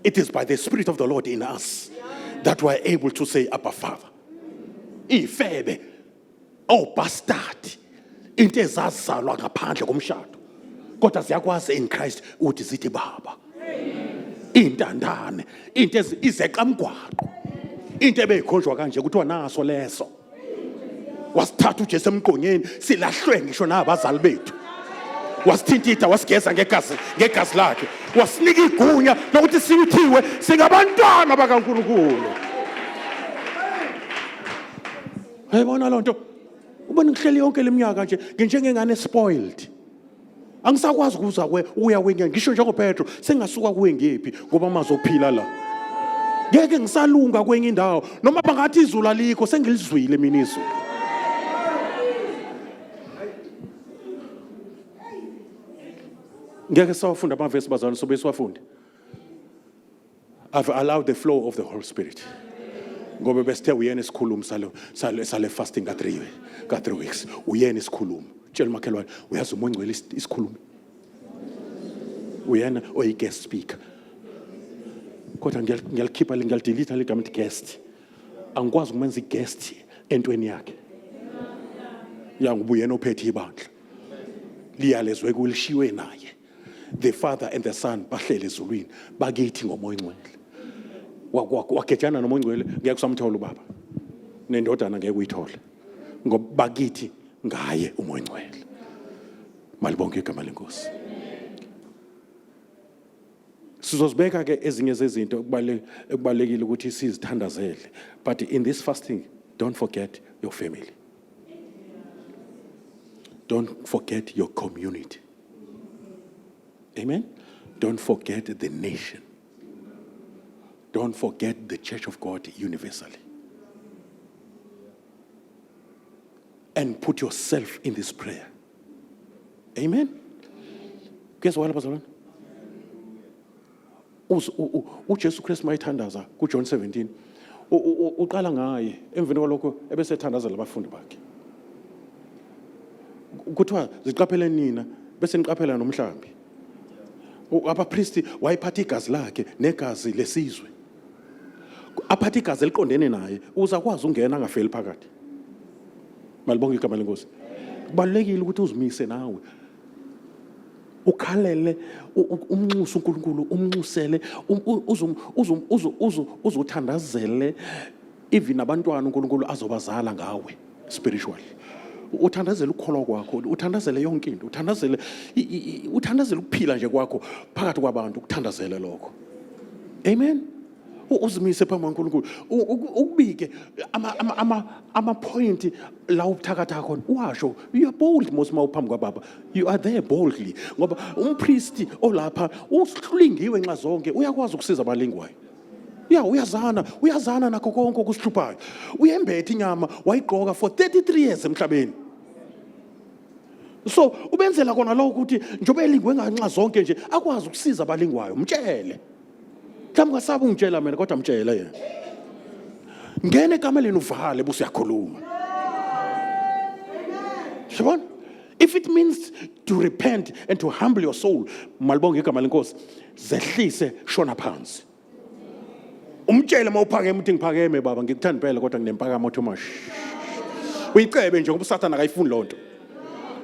It is by the Spirit of the Lord in us that we are able to say Abba Father. Ifebe bastard into ezazalwa ngaphandle komshado kodwa ziyakwazi in Christ uthi zithi baba. Intandane into izeqa mgwaqo into ebeyikhonjwa kanje kuthiwa naso leso wasithatha uJesu emqonyeni silahlwe ngisho nabazali bethu wasithintitha wasigeza ngegazi lakhe wasinika igunya lokuthi siyithiwe singabantwana bakaNkulunkulu. Hayibona lonto ubona ngihleli yonke leminyaka nje nginjengengane spoiled. Angisakwazi ukuza uya wenye ngisho njengoPetro sengasuka kuwe ngephi ngoba mazophila la. Ngeke ngisalunga kwenye indawo noma bangathi izulu alikho sengilizwile mina izulu. Ngeke sawufunda amavesi bazalwane sobe siwafunde. I've allowed the flow of the Holy Spirit. Ngoba besithe uyena isikhulumi sale fasting ka 3 weeks. Uyena isikhulumi. Tshela umakhelwane uyazi uMoya Ngcwele isikhulumi. Uyena guest speaker. Kodwa ngiyalikhipha ngiyalidelete ligama lithi guest. Angikwazi ukumenza guest entweni yakhe. Uyangubuyena ophethe ibandla. Liyalezwe kulishiwe naye. The Father and the Son bahlele ezulwini bakithi ngoMoya Ngcwele. Wakhetshana noMoya Ngcwele ngeke kusamthola ubaba. Nendodana ngeke uyithola. Ngoba bakithi ngaye uMoya Ngcwele. Malibonke igama leNkosi. Sizozibeka ke ezinye zezinto ekubalekile ukuthi sizithandazele. But in this fasting, don't forget your family. Don't forget your community. Amen? Don't forget the nation. Don't forget the Church of God universally. And put yourself in this prayer. Amen? Guess what, bazalwane? uJesu Kristu mayithandaza kuJohn 17 uqala ngaye emveni kwalokho ebese ethandazela abafundi bakhe. Kuthiwa ziqaphele nina bese niqaphela nomhlambi. Abapristi wayiphatha igazi lakhe negazi lesizwe. Aphatha igazi eliqondene naye uzakwazi ungena angafeli phakathi. Malibonga igama lenkosi. Kubalekile ukuthi uzimise nawe. Ukhalele umnxusa uNkulunkulu umnxusele uzuthandazele even abantwana uNkulunkulu azobazala ngawe spiritually. Uthandazele ukukholwa kwakho, uthandazele yonke into, uthandazele ukuphila nje kwakho phakathi kwabantu, ukuthandazele lokho. Amen. Uzimise phambi kaNkulunkulu ukubike ama point la ubuthakatha khona uwasho. You are bold mosima uphambi kwaBaba. You are there boldly ngoba umpriesti olapha usihlingiwe nxa zonke uyakwazi ukusiza abalingwayo. Uyazana nakho konke okusihluphayo. Uyembethe inyama wayigqoka for 33 years emhlabeni. So ubenzela kona lokho ukuthi njobe elingwe nganxa zonke nje akwazi ukusiza abalingwayo. Mtshele. Mhlawumbe ngasaba ungitshela mina kodwa mtshela yena. Ngene ekameleni uvale bese uyakhuluma. Shabona? If it means to repent and to humble your soul, malibonga igama lenkosi, zehlise shona phansi. Umtshele mawuphakeme uthi ngiphakeme baba ngikuthanda impela kodwa nginempakamo Thomas. Uyicebe nje ngoba uSathana akayifuni lonto.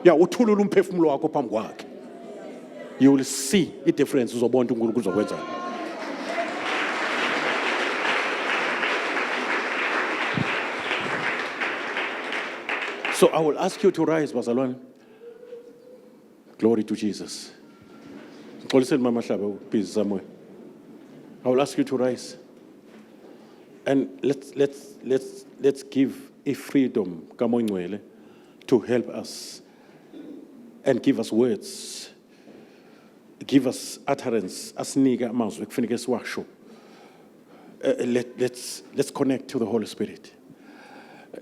Uthulula umphefumulo wakho phambi kwakhe. You will see the difference uzobona uNkulunkulu uzokwenza. So I will ask you to rise, bazalwane. Glory to Jesus. Please somewhere. I will ask you to rise. And let's give a freedom to help us and give us words, give us utterance. Let's connect to the Holy Spirit.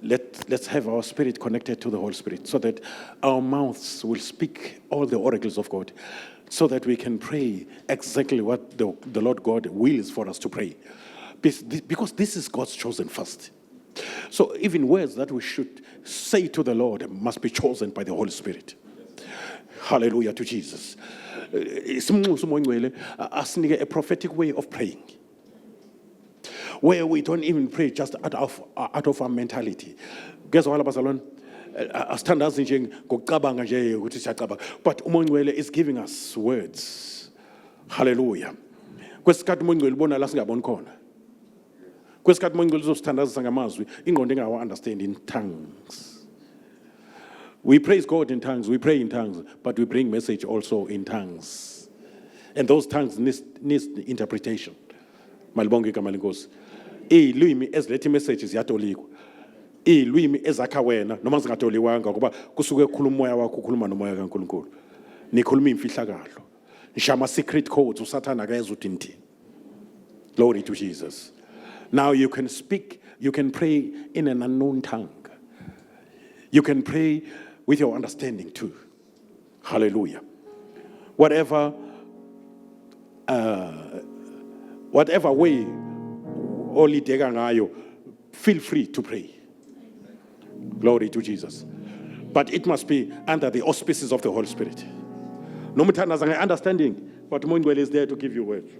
Let's have our spirit connected to the Holy Spirit so that our mouths will speak all the oracles of God, so that we can pray exactly what the Lord God wills for us to pray. Because this is God's chosen fast. So even words that we should say to the Lord must be chosen by the Holy Spirit. Hallelujah to Jesus. A prophetic way of praying, where we don't even pray just out of our mentality. Guess what, bazalwane? Asithandazi nje ngokucabanga nje ukuthi siyacabanga, but uMongcwele is giving us words. Hallelujah. Kwesikhathi uMongcwele ubona la singaboni khona. Kwesikhathi uMongcwele uzosithandazisa ngamazwi ingqondo engawa understand in tongues. We praise God in tongues, we pray in tongues, but we bring message also in tongues. And those tongues need interpretation. Malibonga igama lenkosi. Ilwimi eziletha messages yatolikwa. Ilwimi ezakha wena noma zingatoliwanga kuba kusuke ukukhuluma umoya wakho ukhuluma nomoya kaNkulunkulu. Nikhuluma imfihlakalo. Nishama secret codes uSathana akayeza uthi. Glory to Jesus. Now you can speak, you can pray in an unknown tongue. You can pray with your understanding too. Hallelujah. Whatever way olideka ngayo, feel free to pray. Glory to Jesus. But it must be under the auspices of the Holy Spirit. No matter understanding, but UMongcwele is there to give you words.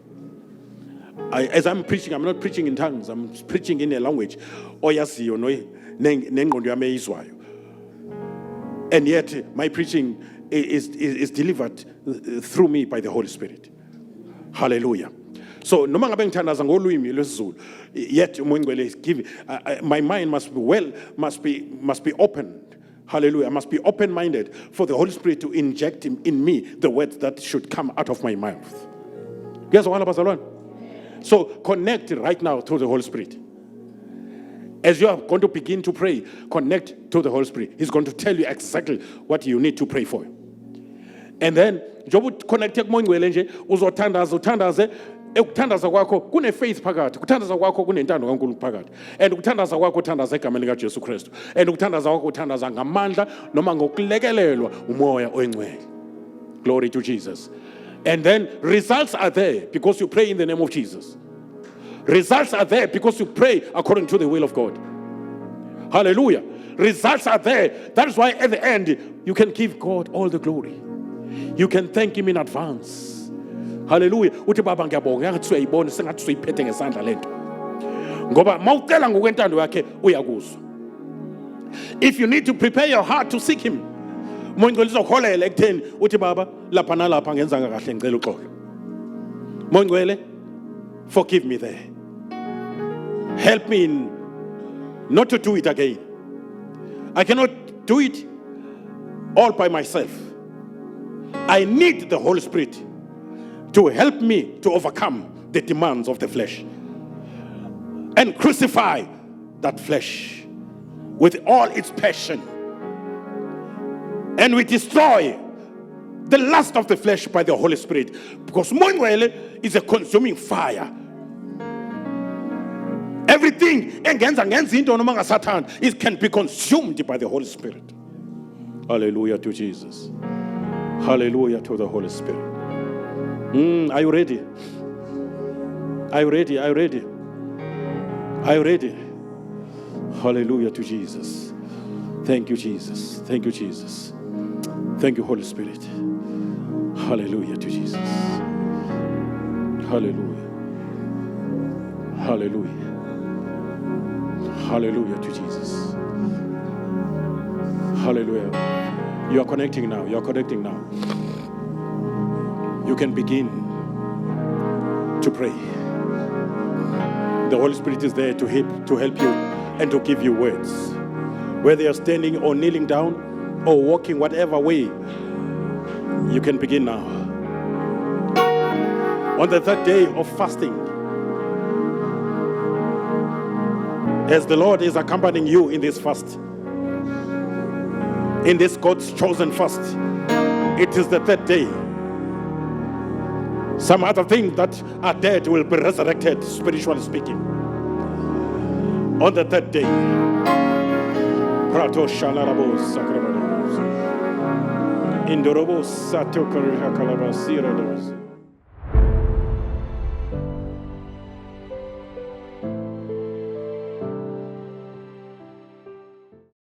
As I'm preaching, I'm not preaching in tongues. I'm preaching in a language. And yet, my preaching is delivered through me by the Holy Spirit. Hallelujah. So, no matter yet uMongcwele is giving. My mind must be open. Hallelujah. I must be open-minded for the Holy Spirit to inject in me the words that should come out of my mouth. Kuyazwakala bazalwane? So connect right now to the Holy Spirit. As you are going to begin to pray, connect to the Holy Spirit. He's going to tell you exactly what you need to pray for. And then, njengoba connecte kumoya ngcwele nje, uthandaze, ukuthandaza kwakho kune-faith phakathi, ukuthandaza kwakho kunentando kaNkulunkulu phakathi. And ukuthandaza kwakho uthandaza egameni likaJesu Kristu. And ukuthandaza kwakho uthandaza ngamandla noma ngokulekelelwa umoya oyingcwele. Glory to Jesus. And then results are there because you pray in the name of Jesus. Results are there because you pray according to the will of God. Hallelujah. Results are there. That is why at the end, you can give God all the glory. You can thank Him in advance. Hallelujah. Uthi baba ngiyabonga ngathi uyayibona sengathi uyiphethe ngesandla lento. Ngoba mawucela ngokwentando yakhe uyakuzwa. If you need to prepare your heart to seek Him, moya ngcwele uzoholela ekutheni uthi baba lapha nalapha ngenzanga kahle ngicela uxolo. Moya ngcwele, forgive me there. Help me not to do it again. I cannot do it all by myself. I need the Holy Spirit to help me to overcome the demands of the flesh and crucify that flesh with all its passion. And we destroy the lust of the flesh by the Holy Spirit, because moya ngcwele is a consuming fire. Everything engenza into noma ngasathanda, it can be consumed by the Holy Spirit. Hallelujah to Jesus. Hallelujah to the Holy Spirit. Are you ready? Are you ready? Are you ready? Are you ready? Hallelujah to Jesus. Thank you, Jesus. Thank you, Jesus. Thank you, Holy Spirit. Hallelujah to Jesus. Hallelujah. Hallelujah. Hallelujah to Jesus. Hallelujah. You are connecting now. You are connecting now. You can begin to pray. The Holy Spirit is there to help you and to give you words. Whether you're standing or kneeling down or walking, whatever way, you can begin now. On the third day of fasting, as the Lord is accompanying you in this fast, in this God's chosen fast, it is the third day. Some other things that are dead will be resurrected, spiritually speaking. On the third day, Prato Shalarabo Sakrabos Indorobos Sato Kalabasira.